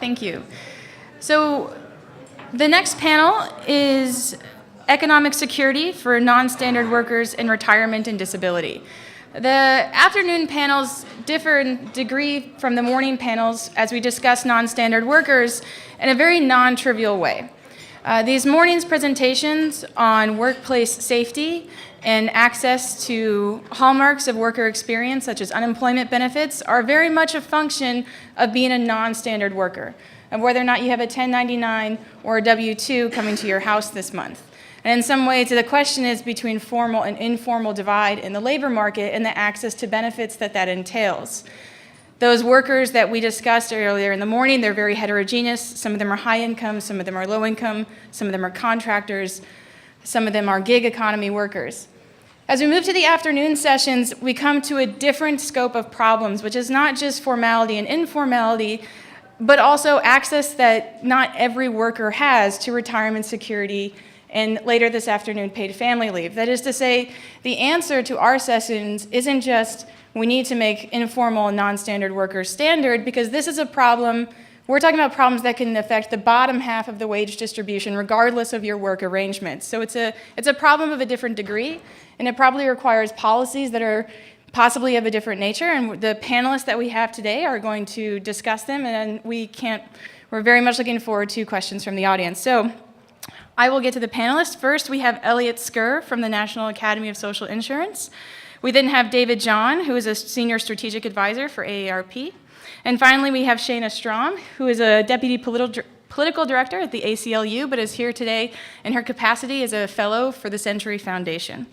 Thank you. So the next panel is economic security for non-standard workers in retirement and disability. The afternoon panels differ in degree from the morning panels as we discuss non-standard workers in a very non-trivial way. These mornings' presentations on workplace safety and access to hallmarks of worker experience, such as unemployment benefits, are very much a function of being a non-standard worker, of whether or not you have a 1099 or a W-2 coming to your house this month. And in some ways, the question is between formal and informal divide in the labor market and the access to benefits that entails. Those workers that we discussed earlier in the morning, they're very heterogeneous. Some of them are high income, some of them are low income, some of them are contractors, some of them are gig economy workers. As we move to the afternoon sessions, we come to a different scope of problems, which is not just formality and informality, but also access that not every worker has to retirement security and later this afternoon paid family leave. That is to say, the answer to our sessions isn't just we need to make informal and non-standard workers standard, because this is a problem. We're talking about problems that can affect the bottom half of the wage distribution regardless of your work arrangements. So it's a problem of a different degree, and it probably requires policies that are possibly of a different nature, and the panelists that we have today are going to discuss them, and we're very much looking forward to questions from the audience. So I will get to the panelists. First, we have Elliot Schreur from the National Academy of Social Insurance. We then have David John, who is a Senior Strategic Advisor for AARP. And finally, we have Shayna Strom, who is a Deputy Political Director at the ACLU, but is here today in her capacity as a Fellow for the Century Foundation.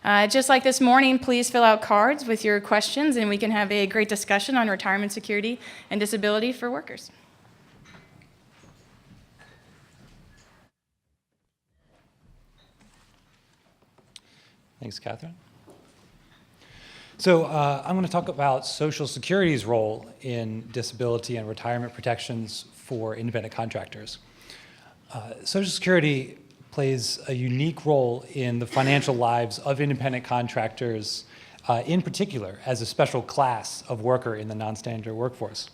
Just like this morning, please fill out cards with your questions, and we can have a great discussion on retirement security and disability for workers. Thanks, Catherine. So I'm going to talk about Social Security's role in disability and retirement protections for independent contractors. Social Security plays a unique role in the financial lives of independent contractors, in particular as a special class of worker in the non-standard workforce.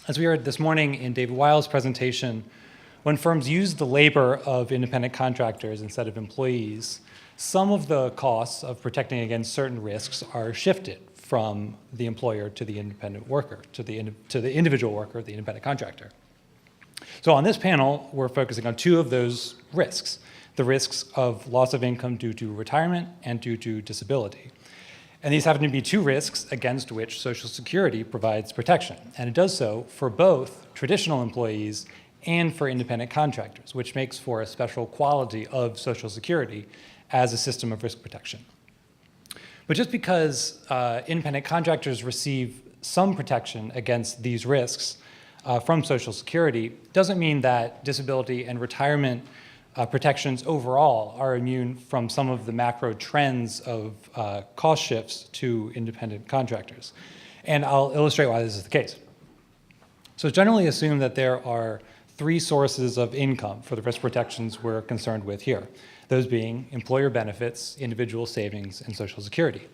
As we heard this morning in David Weil's presentation, when firms use the labor of independent contractors instead of employees, some of the costs of protecting against certain risks are shifted from the employer to the independent worker, to the individual worker, the independent contractor. So on this panel, we're focusing on two of those risks, the risks of loss of income due to retirement and due to disability. And these happen to be two risks against which Social Security provides protection. And it does so for both traditional employees and for independent contractors, which makes for a special quality of Social Security as a system of risk protection. But just because independent contractors receive some protection against these risks from Social Security doesn't mean that disability and retirement protections overall are immune from some of the macro trends of cost shifts to independent contractors. And I'll illustrate why this is the case. So it's generally assumed that there are three sources of income for the risk protections we're concerned with here, those being employer benefits, individual savings, and Social Security.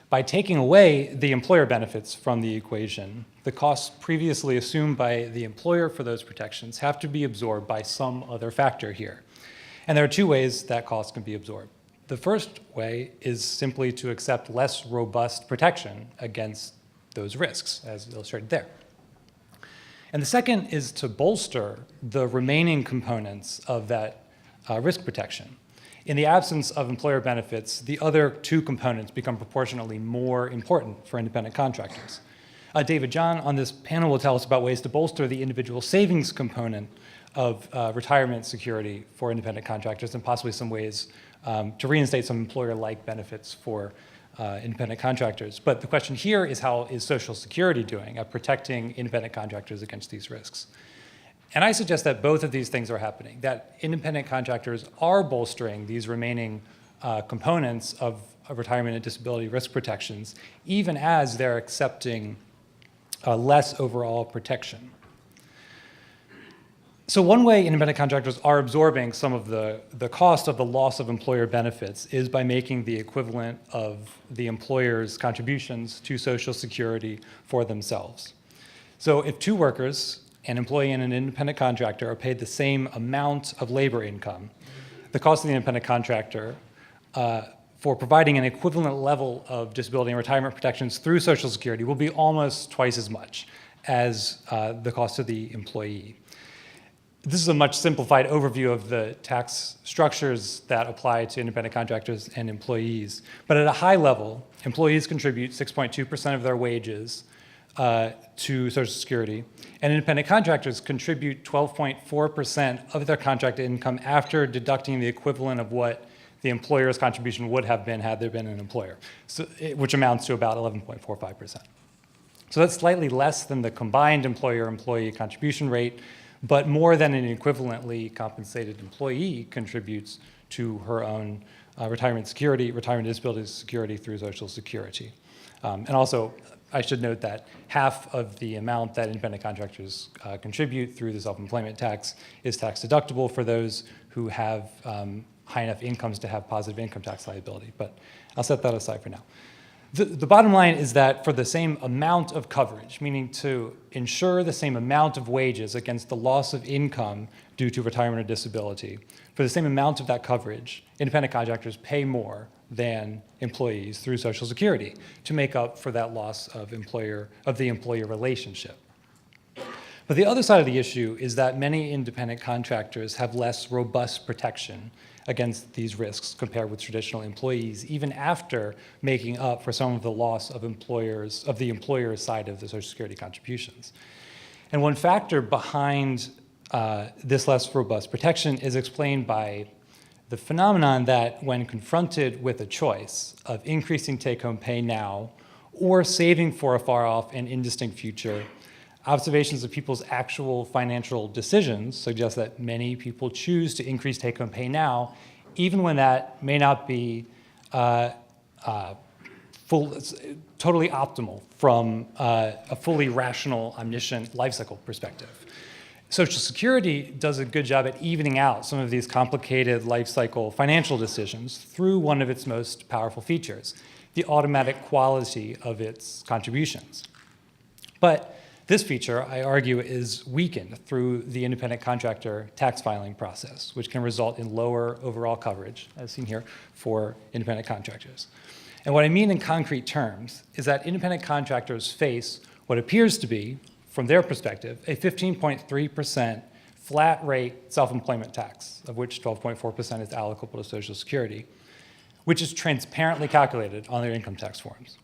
By taking away the employer benefits from the equation, the costs previously assumed by the employer for those protections have to be absorbed by some other factor here. And there are two ways that cost can be absorbed. The first way is simply to accept less robust protection against those risks, as illustrated there. And the second is to bolster the remaining components of that risk protection. In the absence of employer benefits, the other two components become proportionately more important for independent contractors. David John on this panel will tell us about ways to bolster the individual savings component of retirement security for independent contractors, and possibly some ways to reinstate some employer-like benefits for independent contractors. But the question here is, how is Social Security doing at protecting independent contractors against these risks? And I suggest that both of these things are happening, that independent contractors are bolstering these remaining components of retirement and disability risk protections, even as they're accepting less overall protection. So one way independent contractors are absorbing some of the cost of the loss of employer benefits is by making the equivalent of the employer's contributions to Social Security for themselves. So if two workers an employee and an independent contractor are paid the same amount of labor income, the cost of the independent contractor for providing an equivalent level of disability and retirement protections through Social Security will be almost twice as much as the cost of the employee. This is a much simplified overview of the tax structures that apply to independent contractors and employees. But at a high level, employees contribute 6.2% of their wages to Social Security, and independent contractors contribute 12.4% of their contract income after deducting the equivalent of what the employer's contribution would have been had there been an employer, which amounts to about 11.45%. So that's slightly less than the combined employer-employee contribution rate, but more than an equivalently compensated employee contributes to her own retirement disability security through Social Security. And also, I should note that half of the amount that independent contractors contribute through the self-employment tax is tax deductible for those who have high enough incomes to have positive income tax liability, but I'll set that aside for now. The bottom line is that for the same amount of coverage, meaning to ensure the same amount of wages against the loss of income due to retirement or disability, for the same amount of that coverage, independent contractors pay more than employees through Social Security to make up for that loss of the employer relationship. But the other side of the issue is that many independent contractors have less robust protection against these risks compared with traditional employees, even after making up for some of the loss of the employer's side of the Social Security contributions. And one factor behind this less robust protection is explained by the phenomenon that when confronted with a choice of increasing take-home pay now or saving for a far-off and indistinct future, observations of people's actual financial decisions suggest that many people choose to increase take-home pay now, even when that may not be totally optimal from a fully rational, omniscient life cycle perspective. Social Security does a good job at evening out some of these complicated life cycle financial decisions through one of its most powerful features, the automatic quality of its contributions. But this feature, I argue, is weakened through the independent contractor tax filing process, which can result in lower overall coverage, as seen here, for independent contractors. And what I mean in concrete terms is that independent contractors face what appears to be, from their perspective, a 15.3% flat rate self-employment tax, of which 12.4% is allocable to Social Security, which is transparently calculated on their income tax forms.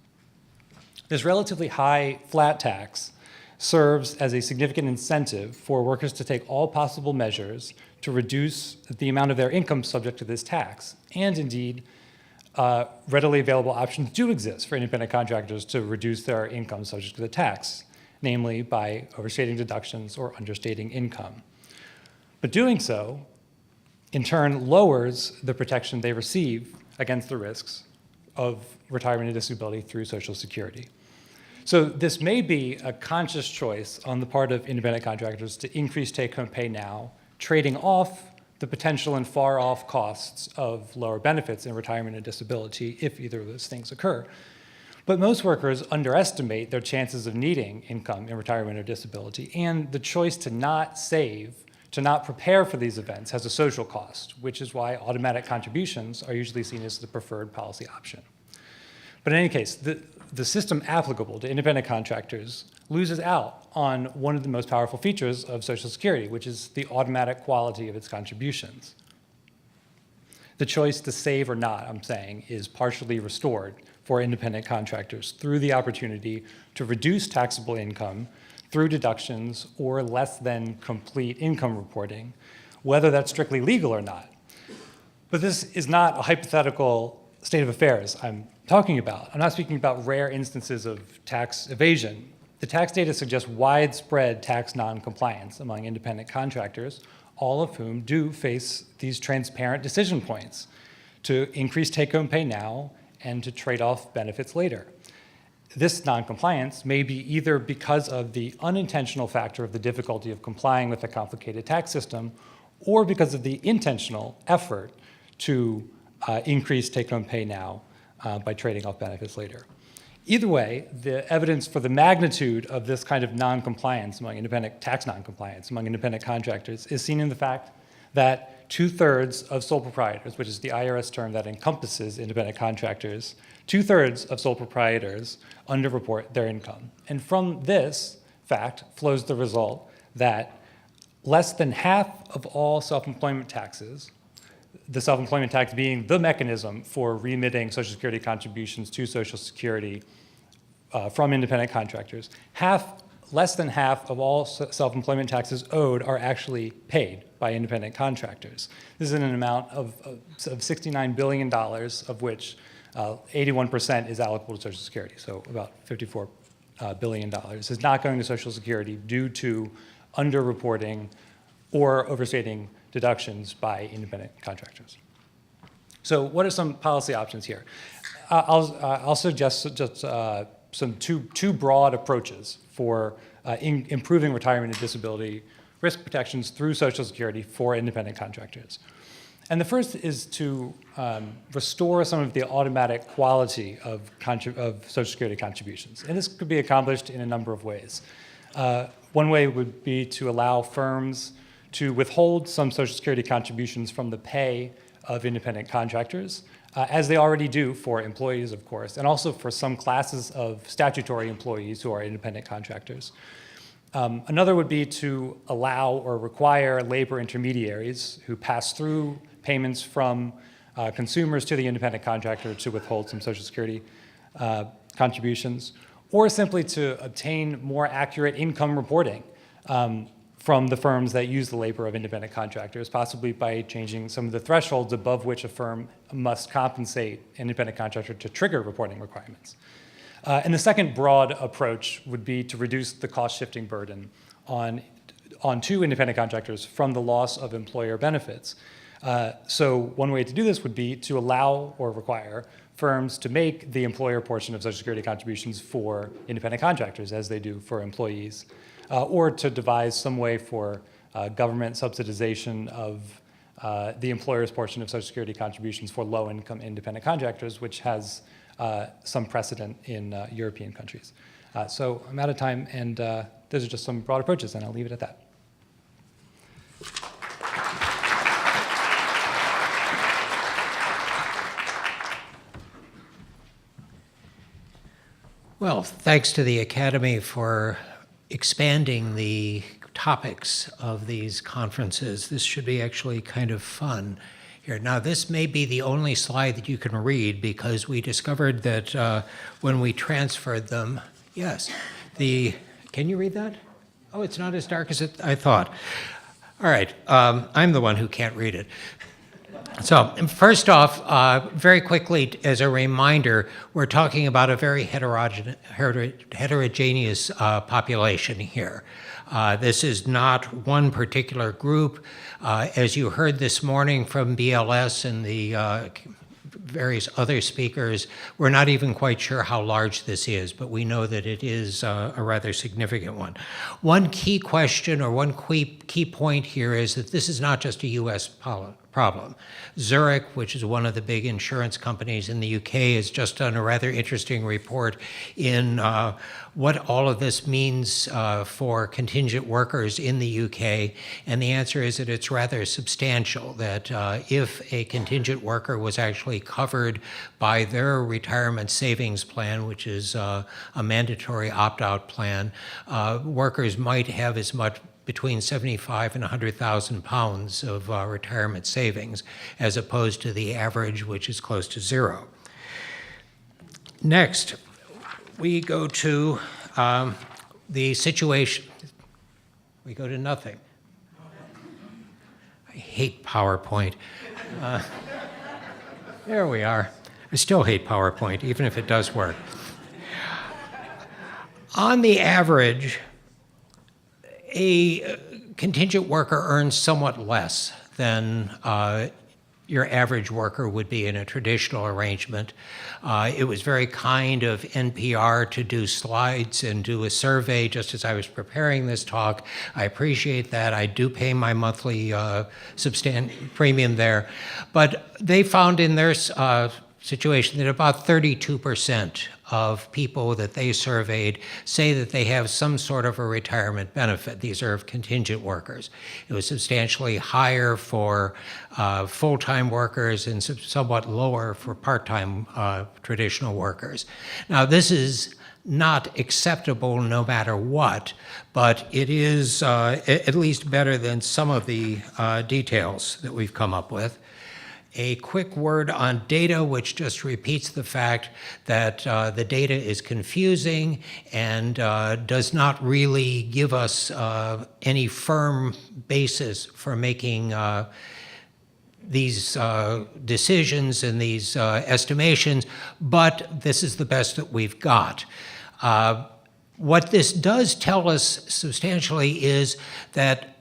This relatively high flat tax serves as a significant incentive for workers to take all possible measures to reduce the amount of their income subject to this tax. And indeed, readily available options do exist for independent contractors to reduce their income subject to the tax, namely by overstating deductions or understating income. But doing so, in turn, lowers the protection they receive against the risks of retirement and disability through Social Security. So this may be a conscious choice on the part of independent contractors to increase take-home pay now, trading off the potential and far-off costs of lower benefits in retirement and disability if either of those things occur. But most workers underestimate their chances of needing income in retirement or disability, and the choice to not save, to not prepare for these events has a social cost, which is why automatic contributions are usually seen as the preferred policy option. But in any case, the system applicable to independent contractors loses out on one of the most powerful features of Social Security, which is the automatic quality of its contributions. The choice to save or not, I'm saying, is partially restored for independent contractors through the opportunity to reduce taxable income through deductions or less than complete income reporting, whether that's strictly legal or not. But this is not a hypothetical state of affairs I'm talking about. I'm not speaking about rare instances of tax evasion. The tax data suggests widespread tax non-compliance among independent contractors, all of whom do face these transparent decision points to increase take-home pay now and to trade off benefits later. This non-compliance may be either because of the unintentional factor of the difficulty of complying with a complicated tax system, or because of the intentional effort to increase take-home pay now by trading off benefits later. Either way, the evidence for the magnitude of this kind of non-compliance among tax non-compliance among independent contractors is seen in the fact that 2/3 of sole proprietors, which is the IRS term that encompasses independent contractors, 2/3 of sole proprietors underreport their income. And from this fact flows the result that less than half of all self-employment taxes, the self-employment tax being the mechanism for remitting Social Security contributions to Social Security from independent contractors, less than half of all self-employment taxes owed are actually paid by independent contractors. This is an amount of $69 billion, of which 81% is allocable to Social Security, so about $54 billion is not going to Social Security due to underreporting or overstating deductions by independent contractors. So what are some policy options here? I'll suggest just some two broad approaches for improving retirement and disability risk protections through Social Security for independent contractors. And the first is to restore some of the automatic quality of Social Security contributions. And this could be accomplished in a number of ways. One way would be to allow firms to withhold some Social Security contributions from the pay of independent contractors, as they already do for employees, of course, and also for some classes of statutory employees who are independent contractors. Another would be to allow or require labor intermediaries who pass through payments from consumers to the independent contractor to withhold some Social Security contributions, or simply to obtain more accurate income reporting from the firms that use the labor of independent contractors, possibly by changing some of the thresholds above which a firm must compensate an independent contractor to trigger reporting requirements. And the second broad approach would be to reduce the cost-shifting burden onto independent contractors from the loss of employer benefits. So one way to do this would be to allow or require firms to make the employer portion of Social Security contributions for independent contractors, as they do for employees, or to devise some way for government subsidization of the employer's portion of Social Security contributions for low-income independent contractors, which has some precedent in European countries. So I'm out of time, and those are just some broad approaches, and I'll leave it at that. Well, thanks to the Academy for expanding the topics of these conferences. This should be actually kind of fun here. Now, this may be the only slide that you can read because we discovered that when we transferred them, yes, can you read that? Oh, it's not as dark as I thought. All right, I'm the one who can't read it. So first off, very quickly, as a reminder, we're talking about a very heterogeneous population here. This is not one particular group. As you heard this morning from BLS and the various other speakers, we're not even quite sure how large this is, but we know that it is a rather significant one. One key question or one key point here is that this is not just a U.S. problem. Zurich, which is one of the big insurance companies in the UK, has just done a rather interesting report in what all of this means for contingent workers in the UK, and the answer is that it's rather substantial, that if a contingent worker was actually covered by their retirement savings plan, which is a mandatory opt-out plan, workers might have as much between 75 and 100,000 pounds of retirement savings, as opposed to the average, which is close to zero. Next, we go to the situation. We go to nothing. I hate PowerPoint. There we are. I still hate PowerPoint, even if it does work. On the average, a contingent worker earns somewhat less than your average worker would be in a traditional arrangement. It was very kind of NPR to do slides and do a survey just as I was preparing this talk. I appreciate that. I do pay my monthly premium there. But they found in their situation that about 32% of people that they surveyed say that they have some sort of a retirement benefit. These are contingent workers. It was substantially higher for full-time workers and somewhat lower for part-time traditional workers. Now, this is not acceptable no matter what, but it is at least better than some of the details that we've come up with. A quick word on data, which just repeats the fact that the data is confusing and does not really give us any firm basis for making these decisions and these estimations, but this is the best that we've got. What this does tell us substantially is that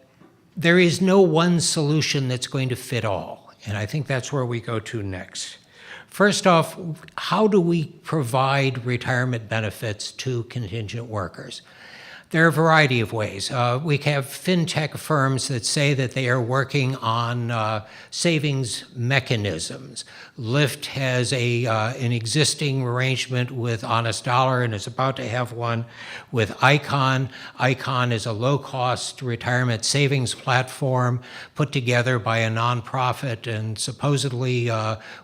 there is no one solution that's going to fit all, and I think that's where we go to next. First off, how do we provide retirement benefits to contingent workers? There are a variety of ways. We have fintech firms that say that they are working on savings mechanisms. Lyft has an existing arrangement with Honest Dollar and is about to have one with Icon. Icon is a low-cost retirement savings platform put together by a nonprofit and supposedly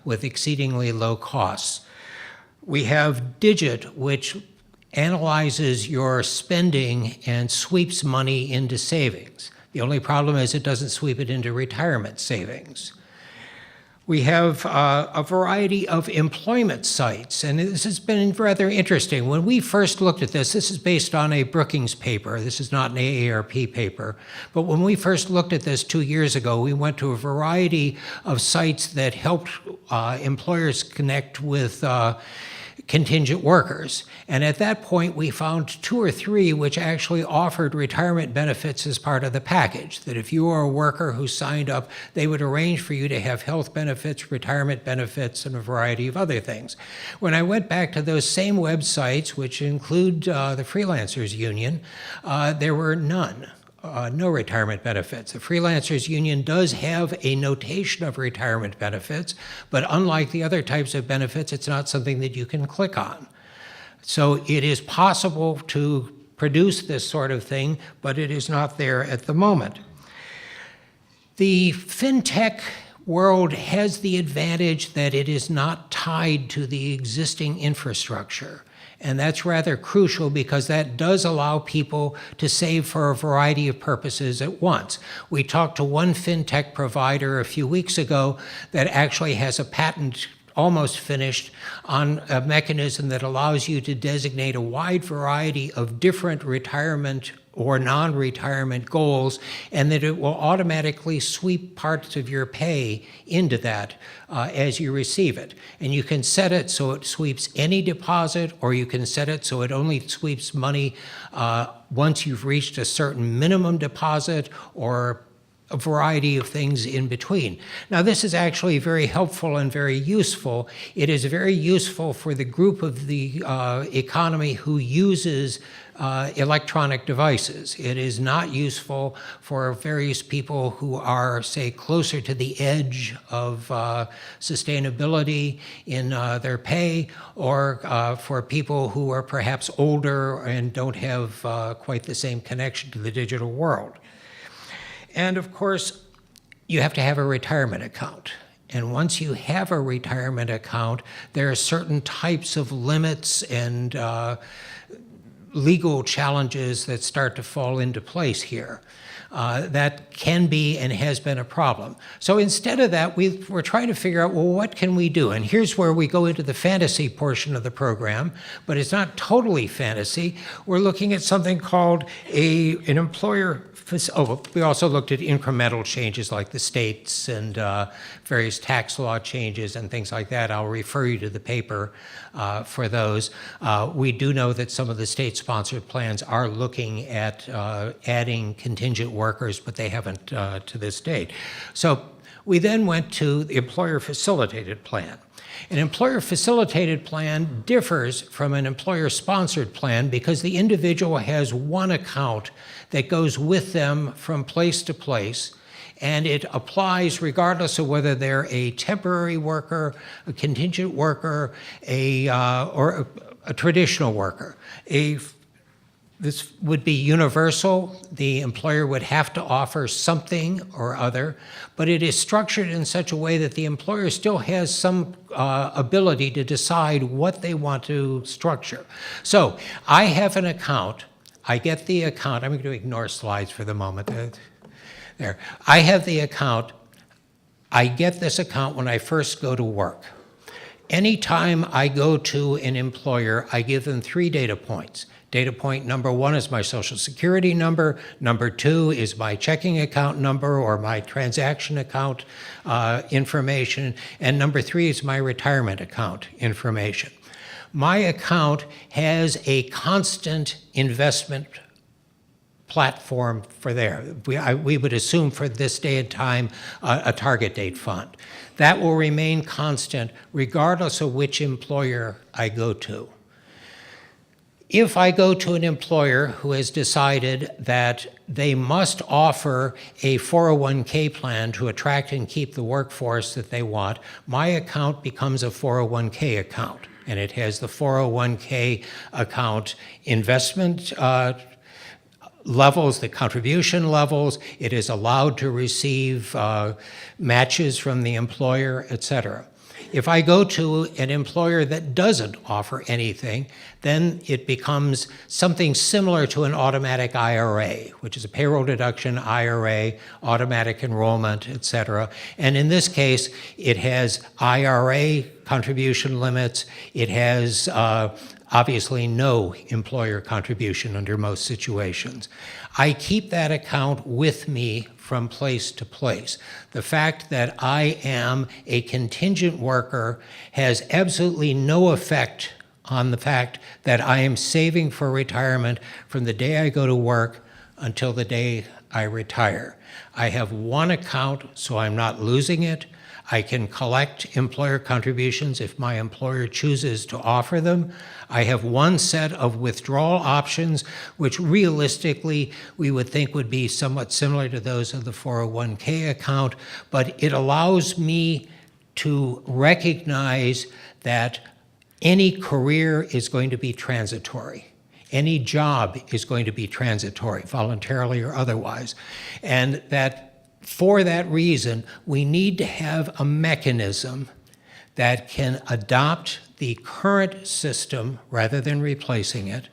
with exceedingly low costs. We have Digit, which analyzes your spending and sweeps money into savings. The only problem is it doesn't sweep it into retirement savings. We have a variety of employment sites, and this has been rather interesting. When we first looked at this is based on a Brookings paper. This is not an AARP paper. But when we first looked at this 2 years ago, we went to a variety of sites that helped employers connect with contingent workers. And at that point, we found 2 or 3 which actually offered retirement benefits as part of the package, that if you were a worker who signed up, they would arrange for you to have health benefits, retirement benefits, and a variety of other things. When I went back to those same websites, which include the Freelancers Union, there were none. No retirement benefits. The Freelancers Union does have a notation of retirement benefits, but unlike the other types of benefits, it's not something that you can click on. So it is possible to produce this sort of thing, but it is not there at the moment. The fintech world has the advantage that it is not tied to the existing infrastructure. And that's rather crucial because that does allow people to save for a variety of purposes at once. We talked to one fintech provider a few weeks ago that actually has a patent almost finished on a mechanism that allows you to designate a wide variety of different retirement or non-retirement goals, and that it will automatically sweep parts of your pay into that as you receive it. And you can set it so it sweeps any deposit, or you can set it so it only sweeps money once you've reached a certain minimum deposit, or a variety of things in between. Now, this is actually very helpful and very useful. It is very useful for the group of the economy who uses electronic devices. It is not useful for various people who are, say, closer to the edge of sustainability in their pay, or for people who are perhaps older and don't have quite the same connection to the digital world. And of course, you have to have a retirement account. And once you have a retirement account, there are certain types of limits and legal challenges that start to fall into place here. That can be and has been a problem. So instead of that, we're trying to figure out, well, what can we do? And here's where we go into the fantasy portion of the program, but it's not totally fantasy. We're looking at something called an employer. We also looked at incremental changes like the states and various tax law changes and things like that. I'll refer you to the paper for those. We do know that some of the state-sponsored plans are looking at adding contingent workers, but they haven't to this date. So we then went to the employer-facilitated plan. An employer-facilitated plan differs from an employer-sponsored plan because the individual has one account that goes with them from place to place, and it applies regardless of whether they're a temporary worker, a contingent worker, or a traditional worker. This would be universal. The employer would have to offer something or other, but it is structured in such a way that the employer still has some ability to decide what they want to structure. So I have an account. I get the account. I'm going to ignore slides for the moment. There. I have the account. I get this account when I first go to work. Anytime I go to an employer, I give them 3 data points. Data point number 1 is my Social Security number. Number 2 is my checking account number or my transaction account information. And number 3 is my retirement account information. My account has a constant investment platform for there. We would assume for this day and time a target date fund. That will remain constant regardless of which employer I go to. If I go to an employer who has decided that they must offer a 401k plan to attract and keep the workforce that they want, my account becomes a 401k account, and it has the 401k account investment levels, the contribution levels. It is allowed to receive matches from the employer, et cetera. If I go to an employer that doesn't offer anything, then it becomes something similar to an automatic IRA, which is a payroll deduction IRA, automatic enrollment, et cetera. And in this case, it has IRA contribution limits. It has obviously no employer contribution under most situations. I keep that account with me from place to place. The fact that I am a contingent worker has absolutely no effect on the fact that I am saving for retirement from the day I go to work until the day I retire. I have one account, so I'm not losing it. I can collect employer contributions if my employer chooses to offer them. I have one set of withdrawal options, which realistically we would think would be somewhat similar to those of the 401k account, but it allows me to recognize that any career is going to be transitory. Any job is going to be transitory, voluntarily or otherwise, and that for that reason, we need to have a mechanism that can adopt the current system rather than replacing it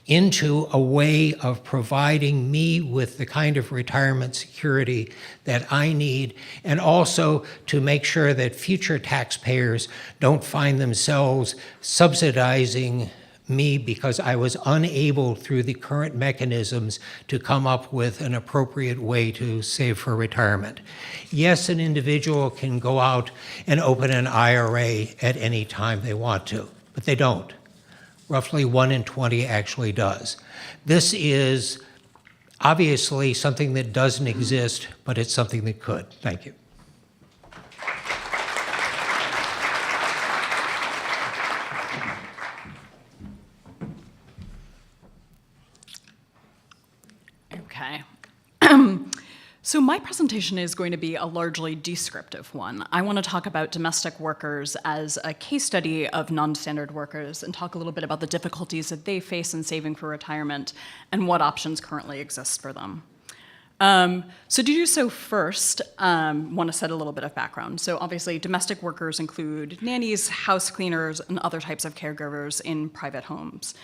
into a way of providing me with the kind of retirement security that I need, and also to make sure that future taxpayers don't find themselves subsidizing me because I was unable through the current mechanisms to come up with an appropriate way to save for retirement. Yes, an individual can go out and open an IRA at any time they want to, but they don't. Roughly 1 in 20 actually does. This is obviously something that doesn't exist, but it's something that could. Thank you. Okay. So my presentation is going to be a largely descriptive one. I want to talk about domestic workers as a case study of non-standard workers and talk a little bit about the difficulties that they face in saving for retirement and what options currently exist for them. So to do so first, want to set a little bit of background. So obviously domestic workers include nannies, house cleaners, and other types of caregivers in private homes.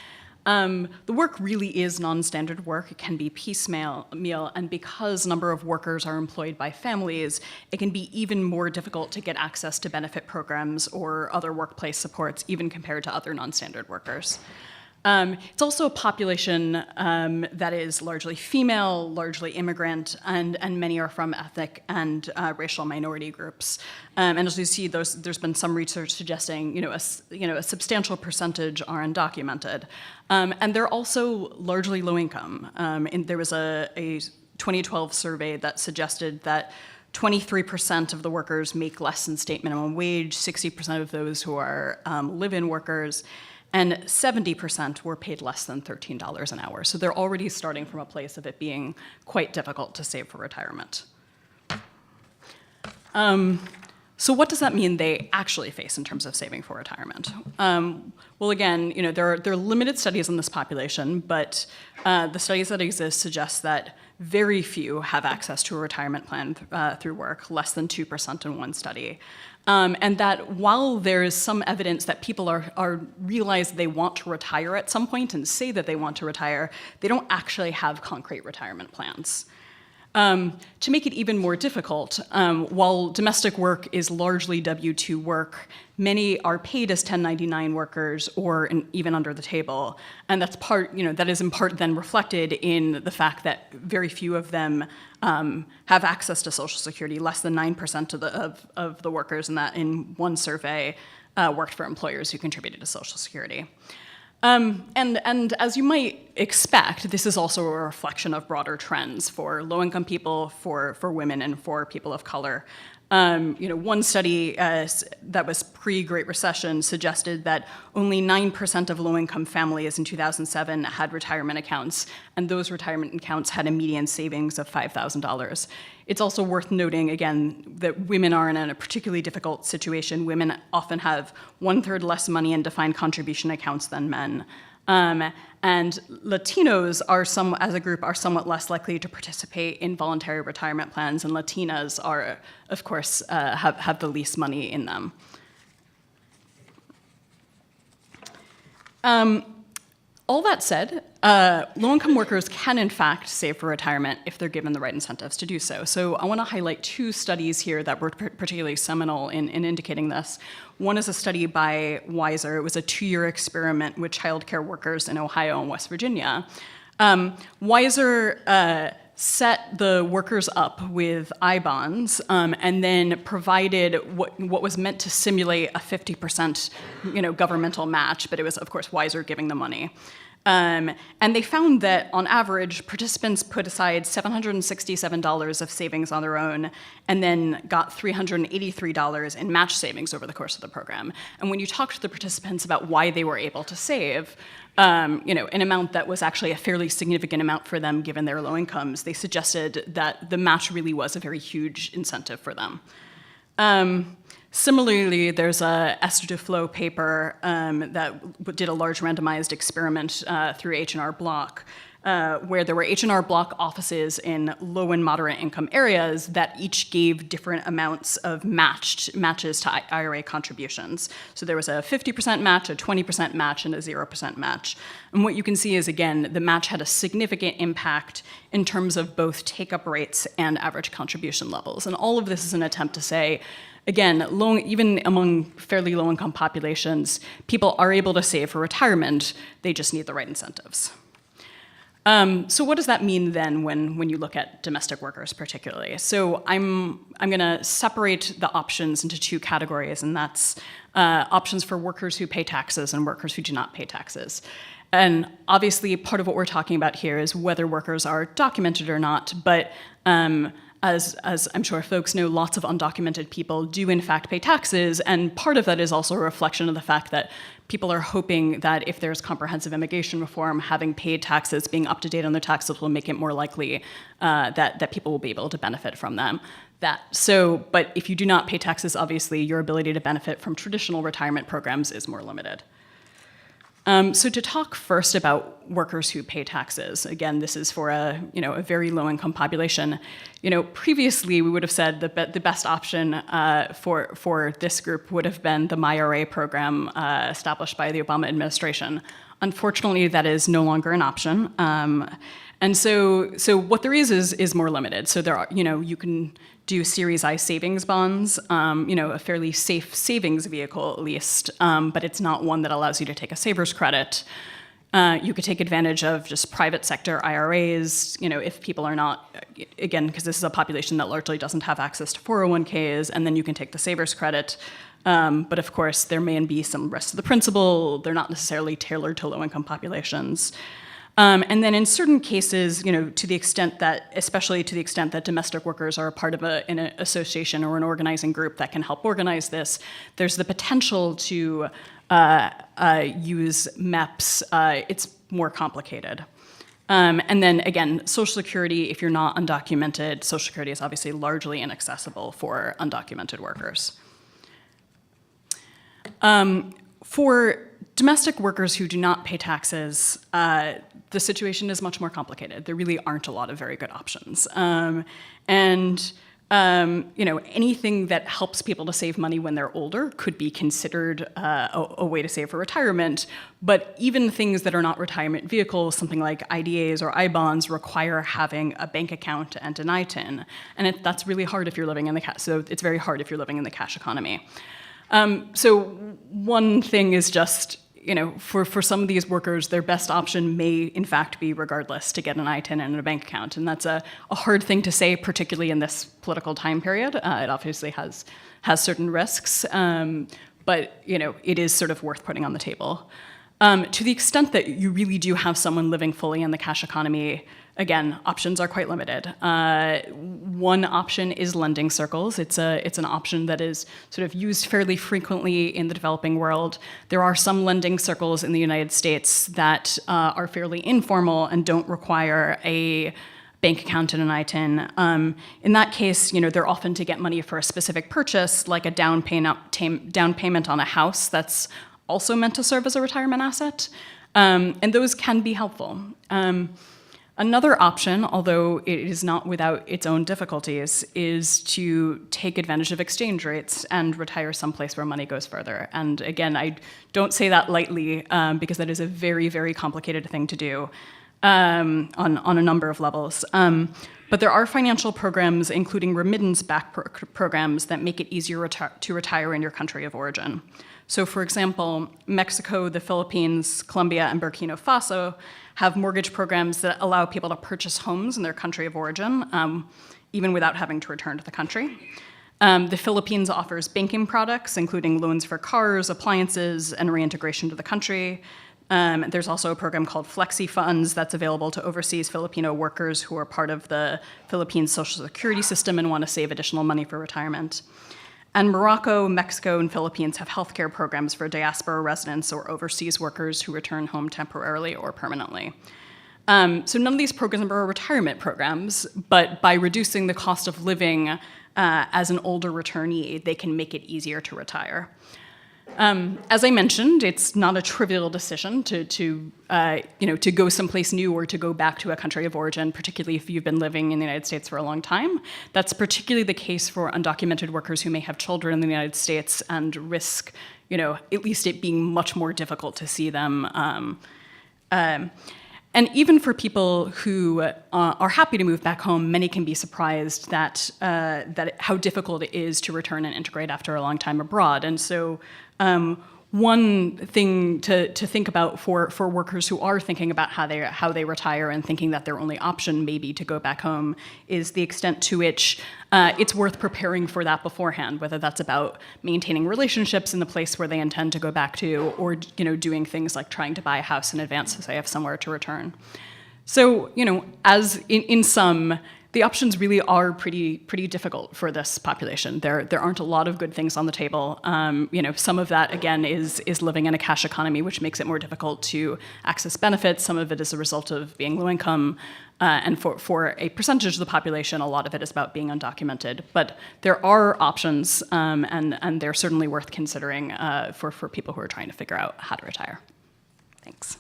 The work really is non-standard work. It can be piecemeal, and because a number of workers are employed by families, it can be even more difficult to get access to benefit programs or other workplace supports, even compared to other non-standard workers. It's also a population that is largely female, largely immigrant, and many are from ethnic and racial minority groups. And as you see, there's been some research suggesting, a substantial percentage are undocumented, and they're also largely low income. And there was a 2012 survey that suggested that 23% of the workers make less than state minimum wage, 60% of those who are live-in workers, and 70% were paid less than $13 an hour. So they're already starting from a place of it being quite difficult to save for retirement. So what does that mean they actually face in terms of saving for retirement? Well, again, there are limited studies on this population, but the studies that exist suggest that very few have access to a retirement plan through work, less than 2% in one study. And that while there is some evidence that people are realize they want to retire at some point and say that they want to retire, they don't actually have concrete retirement plans. To make it even more difficult, while domestic work is largely W-2 work, many are paid as 1099 workers or even under the table, and that is in part then reflected in the fact that very few of them have access to Social Security. Less than 9% of the workers in one survey worked for employers who contributed to Social Security. And as you might expect, this is also a reflection of broader trends for low-income people, for women, and for people of color. One study that was pre-Great Recession suggested that only 9% of low-income families in 2007 had retirement accounts, and those retirement accounts had a median savings of $5,000. It's also worth noting, again, that women are in a particularly difficult situation. Women often have 1/3 less money in defined contribution accounts than men. And Latinos as a group, are somewhat less likely to participate in voluntary retirement plans, and Latinas are, of course, have the least money in them. All that said, low-income workers can in fact save for retirement if they're given the right incentives to do so. So I want to highlight two studies here that were particularly seminal in indicating this. One is a study by Weiser. It was a 2-year experiment with childcare workers in Ohio and West Virginia. Weiser set the workers up with I-bonds and then provided what was meant to simulate a 50% governmental match, but it was, of course, Weiser giving the money. And they found that, on average, participants put aside $767 of savings on their own and then got $383 in match savings over the course of the program. And when you talk to the participants about why they were able to save, an amount that was actually a fairly significant amount for them given their low incomes, they suggested that the match really was a very huge incentive for them. Similarly, there's a Esther Duflo paper that did a large randomized experiment through H&R Block, where there were H&R Block offices in low and moderate income areas that each gave different amounts of matches to IRA contributions. So there was a 50% match, a 20% match, and a 0% match. And what you can see is, again, the match had a significant impact in terms of both take-up rates and average contribution levels. And all of this is an attempt to say, again, even among fairly low-income populations, people are able to save for retirement. They just need the right incentives. So what does that mean then when you look at domestic workers particularly? So I'm going to separate the options into two categories, and that's options for workers who pay taxes and workers who do not pay taxes. And obviously, part of what we're talking about here is whether workers are documented or not, but as I'm sure folks know, lots of undocumented people do in fact pay taxes, and part of that is also a reflection of the fact that people are hoping that if there's comprehensive immigration reform, having paid taxes, being up to date on their taxes will make it more likely that people will be able to benefit from them. But if you do not pay taxes, obviously your ability to benefit from traditional retirement programs is more limited. So to talk first about workers who pay taxes, again, this is for a very low-income population. Previously we would have said that the best option for this group would have been the MyRA program established by the Obama administration. Unfortunately, that is no longer an option. And so what there is more limited. So there are, you can do Series I savings bonds, a fairly safe savings vehicle at least, but it's not one that allows you to take a saver's credit. You could take advantage of just private sector IRAs, if people are not, again, because this is a population that largely doesn't have access to 401ks, and then you can take the saver's credit. But of course, there may be some rest of the principal. They're not necessarily tailored to low-income populations. And then in certain cases, especially to the extent that domestic workers are a part of an association or an organizing group that can help organize this, there's the potential to use MEPs. It's more complicated. And then again, Social Security, if you're not undocumented, Social Security is obviously largely inaccessible for undocumented workers. For domestic workers who do not pay taxes, the situation is much more complicated. There really aren't a lot of very good options. Anything that helps people to save money when they're older could be considered a way to save for retirement. But even things that are not retirement vehicles, something like IDAs or I-bonds, require having a bank account and an ITIN. And that's really hard if you're living in the cash. So it's very hard if you're living in the cash economy. So one thing is just, for some of these workers, their best option may, in fact, be, regardless, to get an ITIN and a bank account. And that's a hard thing to say, particularly in this political time period. It obviously has certain risks, but it is sort of worth putting on the table. To the extent that you really do have someone living fully in the cash economy, again, options are quite limited. One option is lending circles. It's an option that is sort of used fairly frequently in the developing world. There are some lending circles in the United States that are fairly informal and don't require a bank account and an ITIN. In that case, they're often to get money for a specific purchase, like a down payment on a house that's also meant to serve as a retirement asset. And those can be helpful. Another option, although it is not without its own difficulties, is to take advantage of exchange rates and retire someplace where money goes further. And again, I don't say that lightly because that is a very, very complicated thing to do on a number of levels. But there are financial programs, including remittance-backed programs, that make it easier to retire in your country of origin. So for example, Mexico, the Philippines, Colombia, and Burkina Faso have mortgage programs that allow people to purchase homes in their country of origin, even without having to return to the country. The Philippines offers banking products, including loans for cars, appliances, and reintegration to the country. There's also a program called Flexi Funds that's available to overseas Filipino workers who are part of the Philippines social security system and want to save additional money for retirement. And Morocco, Mexico, and Philippines have healthcare programs for diaspora residents or overseas workers who return home temporarily or permanently. So none of these programs are retirement programs, but by reducing the cost of living as an older returnee, they can make it easier to retire. As I mentioned, it's not a trivial decision to go someplace new or to go back to a country of origin, particularly if you've been living in the United States for a long time. That's particularly the case for undocumented workers who may have children in the United States and risk, at least it being much more difficult to see them. And even for people who are happy to move back home, many can be surprised that how difficult it is to return and integrate after a long time abroad. And so one thing to think about for workers who are thinking about how they retire and thinking that their only option may be to go back home is the extent to which it's worth preparing for that beforehand, whether that's about maintaining relationships in the place where they intend to go back to, or doing things like trying to buy a house in advance so they have somewhere to return. So as in sum, the options really are pretty difficult for this population. There aren't a lot of good things on the table. Some of that, again, is living in a cash economy, which makes it more difficult to access benefits. Some of it is a result of being low income. And for a percentage of the population, a lot of it is about being undocumented. But there are options, and they're certainly worth considering for people who are trying to figure out how to retire. Thanks.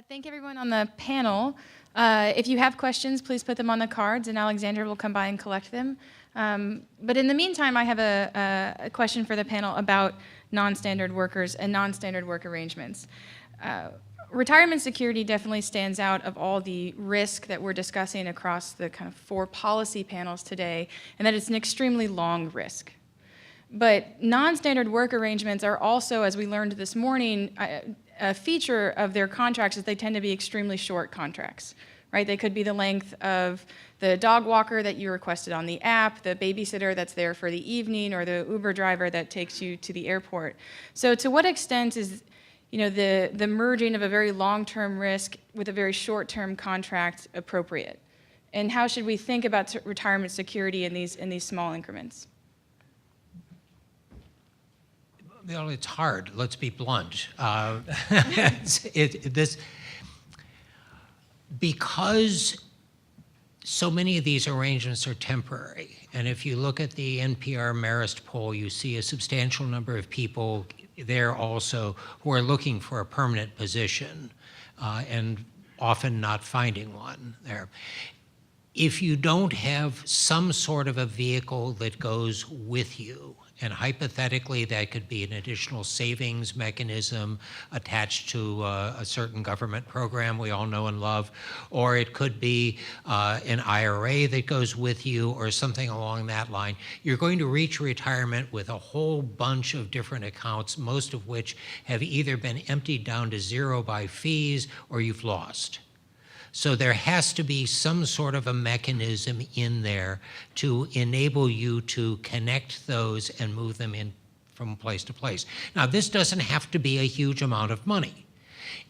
Thank everyone on the panel. If you have questions, please put them on the cards, and Alexandra will come by and collect them. But in the meantime, I have a question for the panel about non-standard workers and non-standard work arrangements. Retirement security definitely stands out of all the risk that we're discussing across the kind of 4 policy panels today, and that it's an extremely long risk. But non-standard work arrangements are also, as we learned this morning, a feature of their contracts is they tend to be extremely short contracts, right? They could be the length of the dog walker that you requested on the app, the babysitter that's there for the evening, or the Uber driver that takes you to the airport. So to what extent is the merging of a very long-term risk with a very short-term contract appropriate? And how should we think about retirement security in these small increments? Well, it's hard. Let's be blunt. Because so many of these arrangements are temporary, and if you look at the NPR Marist poll, you see a substantial number of people there also who are looking for a permanent position and often not finding one there. If you don't have some sort of a vehicle that goes with you, and hypothetically that could be an additional savings mechanism attached to a certain government program we all know and love, or it could be an IRA that goes with you or something along that line, you're going to reach retirement with a whole bunch of different accounts, most of which have either been emptied down to zero by fees or you've lost. So there has to be some sort of a mechanism in there to enable you to connect those and move them in from place to place. Now, this doesn't have to be a huge amount of money.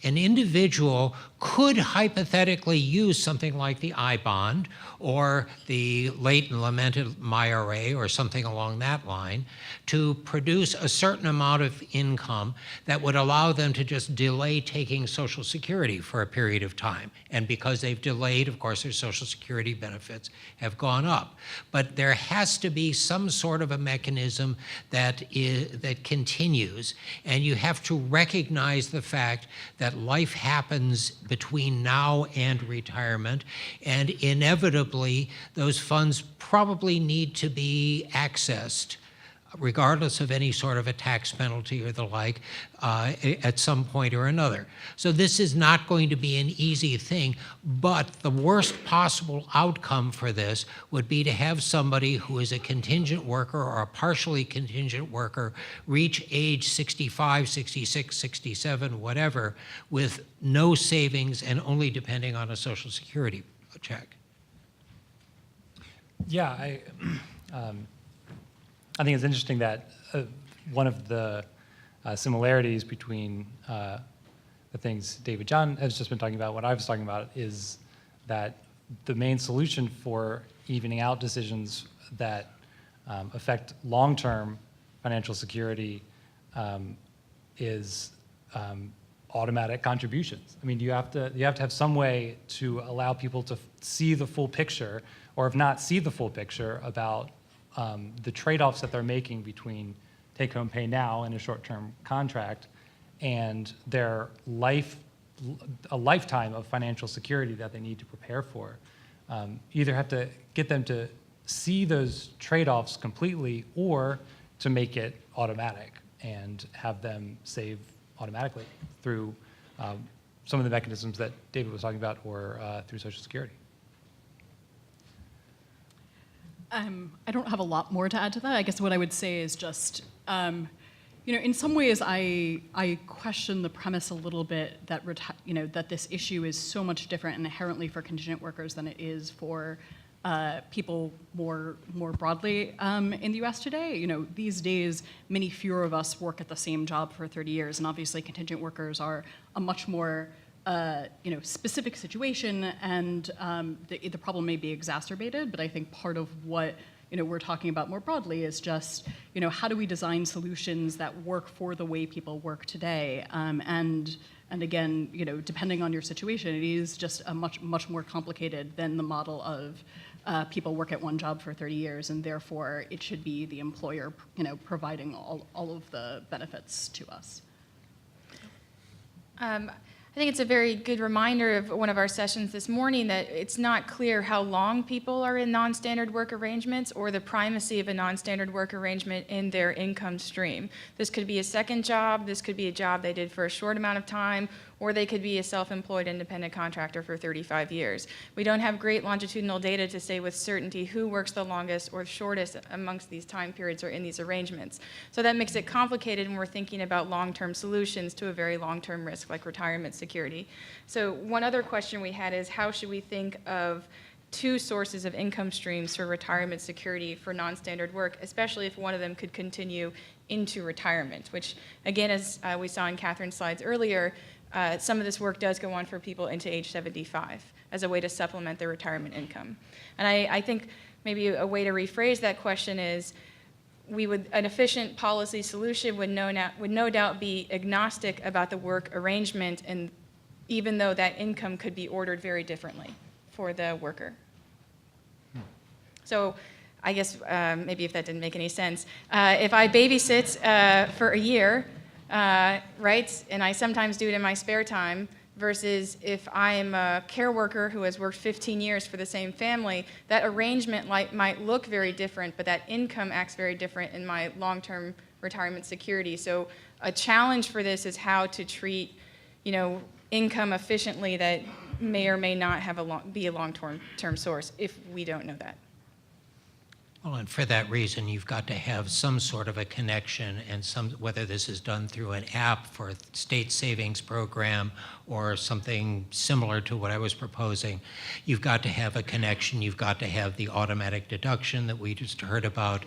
An individual could hypothetically use something like the I-bond or the late and lamented MyRA or something along that line to produce a certain amount of income that would allow them to just delay taking Social Security for a period of time. And because they've delayed, of course, their Social Security benefits have gone up. But there has to be some sort of a mechanism that continues, and you have to recognize the fact that life happens between now and retirement, and inevitably those funds probably need to be accessed regardless of any sort of a tax penalty or the like, at some point or another. So this is not going to be an easy thing, but the worst possible outcome for this would be to have somebody who is a contingent worker or a partially contingent worker reach age 65, 66, 67, whatever, with no savings and only depending on a Social Security check. Yeah, I think it's interesting that one of the similarities between the things David John has just been talking about, what I was talking about, is that the main solution for evening out decisions that affect long-term financial security is automatic contributions. I mean, you have to have some way to allow people to see the full picture, or if not see the full picture, about the trade-offs that they're making between take-home pay now and a short-term contract and their a lifetime of financial security that they need to prepare for. Either have to get them to see those trade-offs completely or to make it automatic and have them save automatically through some of the mechanisms that David was talking about, or through Social Security. I don't have a lot more to add to that. I guess what I would say is just, in some ways, I question the premise a little bit that that this issue is so much different inherently for contingent workers than it is for people more broadly in the U.S. today. These days, many fewer of us work at the same job for 30 years, and obviously, contingent workers are a much more specific situation, and the problem may be exacerbated, but I think part of what we're talking about more broadly is just how do we design solutions that work for the way people work today, and again, depending on your situation, it is just a much more complicated than the model of people work at one job for 30 years, and therefore it should be the employer providing all of the benefits to us. I think it's a very good reminder of one of our sessions this morning that it's not clear how long people are in non-standard work arrangements or the primacy of a non-standard work arrangement in their income stream. This could be a second job, this could be a job they did for a short amount of time, or they could be a self-employed independent contractor for 35 years. We don't have great longitudinal data to say with certainty who works the longest or shortest amongst these time periods or in these arrangements. So that makes it complicated when we're thinking about long-term solutions to a very long-term risk like retirement security. So one other question we had is how should we think of two sources of income streams for retirement security for non-standard work, especially if one of them could continue into retirement, which again, as we saw in Catherine's slides earlier, some of this work does go on for people into age 75 as a way to supplement their retirement income. And I think maybe a way to rephrase that question is an efficient policy solution would no doubt be agnostic about the work arrangement and even though that income could be ordered very differently for the worker. So I guess maybe if that didn't make any sense, if I babysit for a year, right, and I sometimes do it in my spare time, versus if I am a care worker who has worked 15 years for the same family, that arrangement might look very different, but that income acts very different in my long-term retirement security. So a challenge for this is how to treat, income efficiently that may or may not have be a long-term source if we don't know that. Well, and for that reason, you've got to have some sort of a connection, and whether this is done through an app for a state savings program or something similar to what I was proposing, you've got to have a connection. You've got to have the automatic deduction that we just heard about.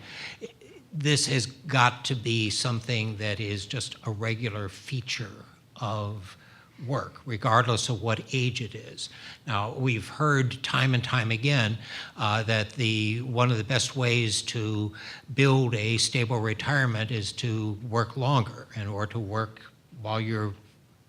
This has got to be something that is just a regular feature of work, regardless of what age it is. Now, we've heard time and time again that one of the best ways to build a stable retirement is to work longer or to work while you're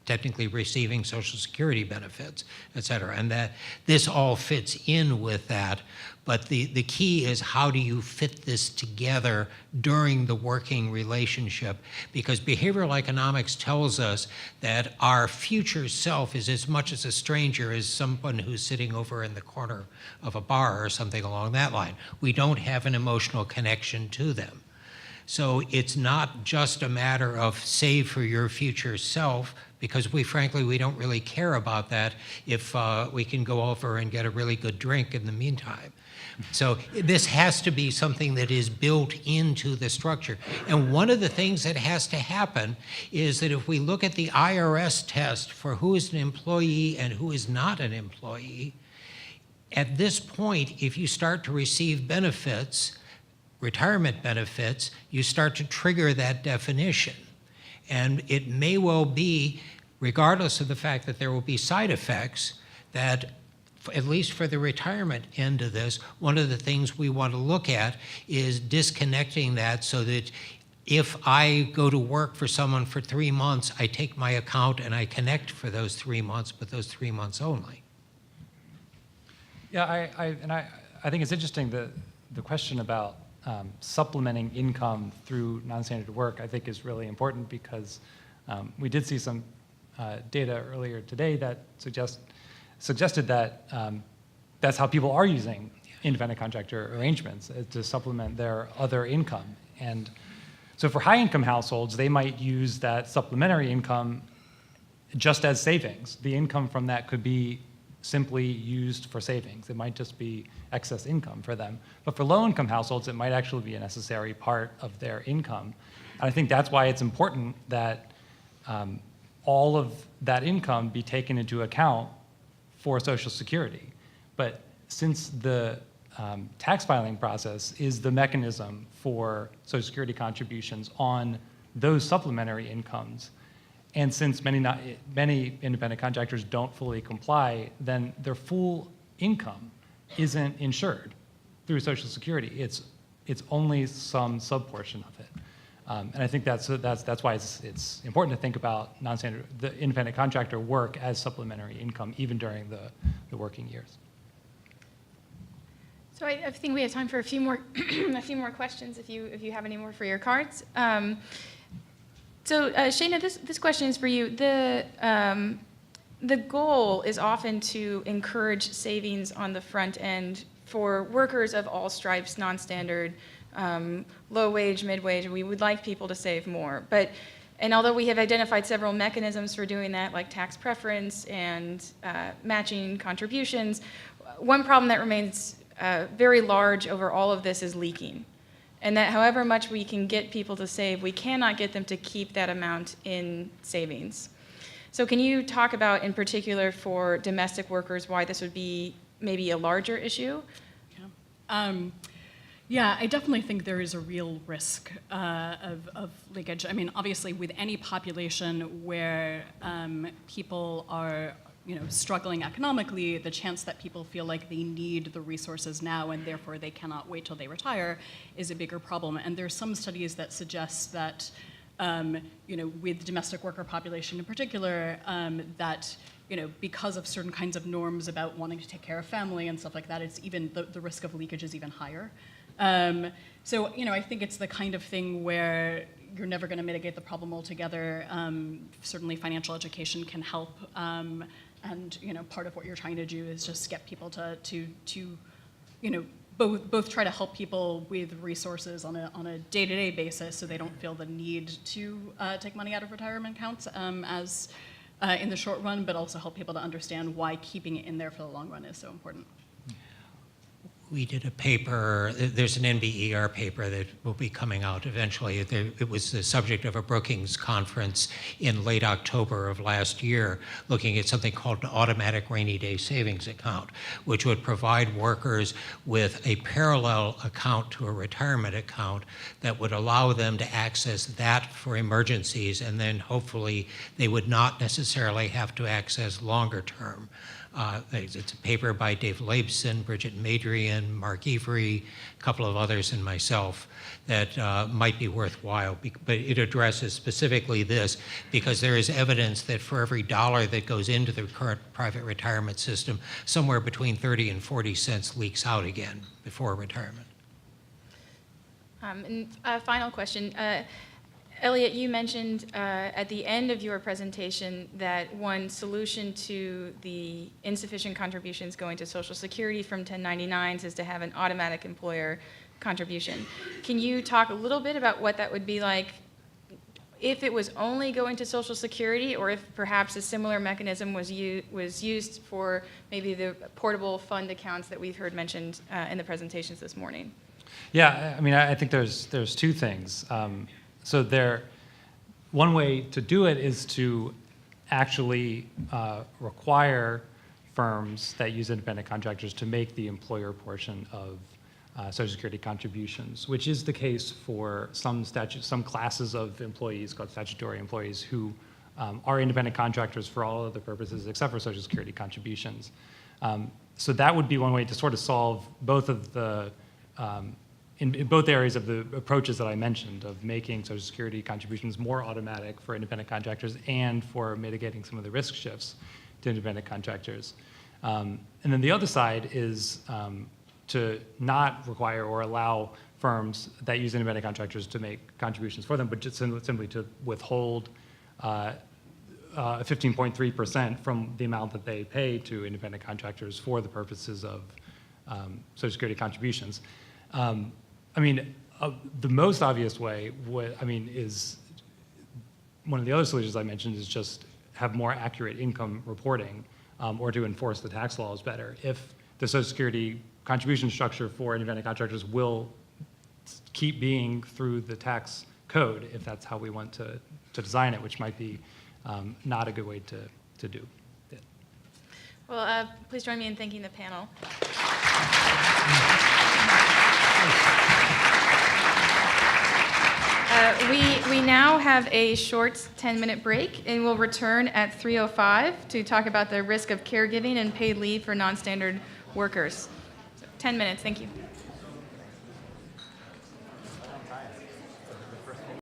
technically receiving Social Security benefits, et cetera, and that this all fits in with that. But the key is, how do you fit this together during the working relationship? Because behavioral economics tells us that our future self is as much as a stranger as someone who's sitting over in the corner of a bar or something along that line. We don't have an emotional connection to them. So it's not just a matter of save for your future self, because frankly, we don't really care about that if we can go over and get a really good drink in the meantime. So this has to be something that is built into the structure. And one of the things that has to happen is that if we look at the IRS test for who is an employee and who is not an employee, at this point, if you start to receive benefits, retirement benefits, you start to trigger that definition. And it may well be, regardless of the fact that there will be side effects, that at least for the retirement end of this, one of the things we want to look at is disconnecting that so that if I go to work for someone for 3 months, I take my account and I connect for those 3 months, but those 3 months only. Yeah, I think it's interesting the question about supplementing income through non-standard work, I think, is really important, because we did see some data earlier today that suggested that that's how people are using independent contractor arrangements, to supplement their other income. And so for high-income households, they might use that supplementary income just as savings. The income from that could be simply used for savings. It might just be excess income for them. But for low-income households, it might actually be a necessary part of their income. And I think that's why it's important that all of that income be taken into account for Social Security. But since the tax filing process is the mechanism for Social Security contributions on those supplementary incomes, and since many independent contractors don't fully comply, then their full income isn't insured through Social Security. It's only some subportion of it. And I think that's why it's important to think about the independent contractor work as supplementary income, even during the working years. So I think we have time for a few more a few more questions if you have any more for your cards. So Shayna, this question is for you. The goal is often to encourage savings on the front end for workers of all stripes, non-standard, low wage, mid-wage. We would like people to save more. And although we have identified several mechanisms for doing that, like tax preference and matching contributions, one problem that remains very large over all of this is leaking. And that however much we can get people to save, we cannot get them to keep that amount in savings. So can you talk about, in particular for domestic workers, why this would be maybe a larger issue? Yeah, I definitely think there is a real risk of leakage. I mean, obviously, with any population where people are struggling economically, the chance that people feel like they need the resources now and therefore they cannot wait till they retire is a bigger problem. And there's some studies that suggest that, with the domestic worker population in particular, that because of certain kinds of norms about wanting to take care of family and stuff like that, it's even, the risk of leakage is even higher. So, I think it's the kind of thing where you're never going to mitigate the problem altogether. Certainly financial education can help. And, part of what you're trying to do is just get people to both try to help people with resources on a day-to-day basis so they don't feel the need to take money out of retirement accounts as in the short run, but also help people to understand why keeping it in there for the long run is so important. We did a paper, there's an NBER paper that will be coming out eventually. It was the subject of a Brookings conference in late October of last year, looking at something called an automatic rainy day savings account, which would provide workers with a parallel account to a retirement account that would allow them to access that for emergencies, and then hopefully they would not necessarily have to access longer term. It's a paper by Dave Leibson, Bridget Madrian, Mark Every, a couple of others, and myself that might be worthwhile. But it addresses specifically this because there is evidence that for every dollar that goes into the current private retirement system, somewhere between 30 and 40 cents leaks out again before retirement. And a final question. Elliot, you mentioned at the end of your presentation that one solution to the insufficient contributions going to Social Security from 1099s is to have an automatic employer contribution. Can you talk a little bit about what that would be like if it was only going to Social Security, or if perhaps a similar mechanism was used for maybe the portable fund accounts that we've heard mentioned in the presentations this morning? Yeah, I mean, I think there's two things. So one way to do it is to actually require firms that use independent contractors to make the employer portion of Social Security contributions, which is the case for some classes of employees called statutory employees who are independent contractors for all other purposes except for Social Security contributions. So that would be one way to sort of solve both of the in both areas of the approaches that I mentioned, of making Social Security contributions more automatic for independent contractors and for mitigating some of the risk shifts to independent contractors. And then the other side is to not require or allow firms that use independent contractors to make contributions for them, but just simply to withhold 15.3% from the amount that they pay to independent contractors for the purposes of Social Security contributions. I mean, the most obvious way, is one of the other solutions I mentioned is just have more accurate income reporting or to enforce the tax laws better. If the Social Security contribution structure for independent contractors will keep being through the tax code, if that's how we want to design it, which might be not a good way to do it. Well, please join me in thanking the panel. We now have a short 10-minute break, and we'll return at 3:05 to talk about the risk of caregiving and paid leave for non-standard workers. So 10 minutes, thank you.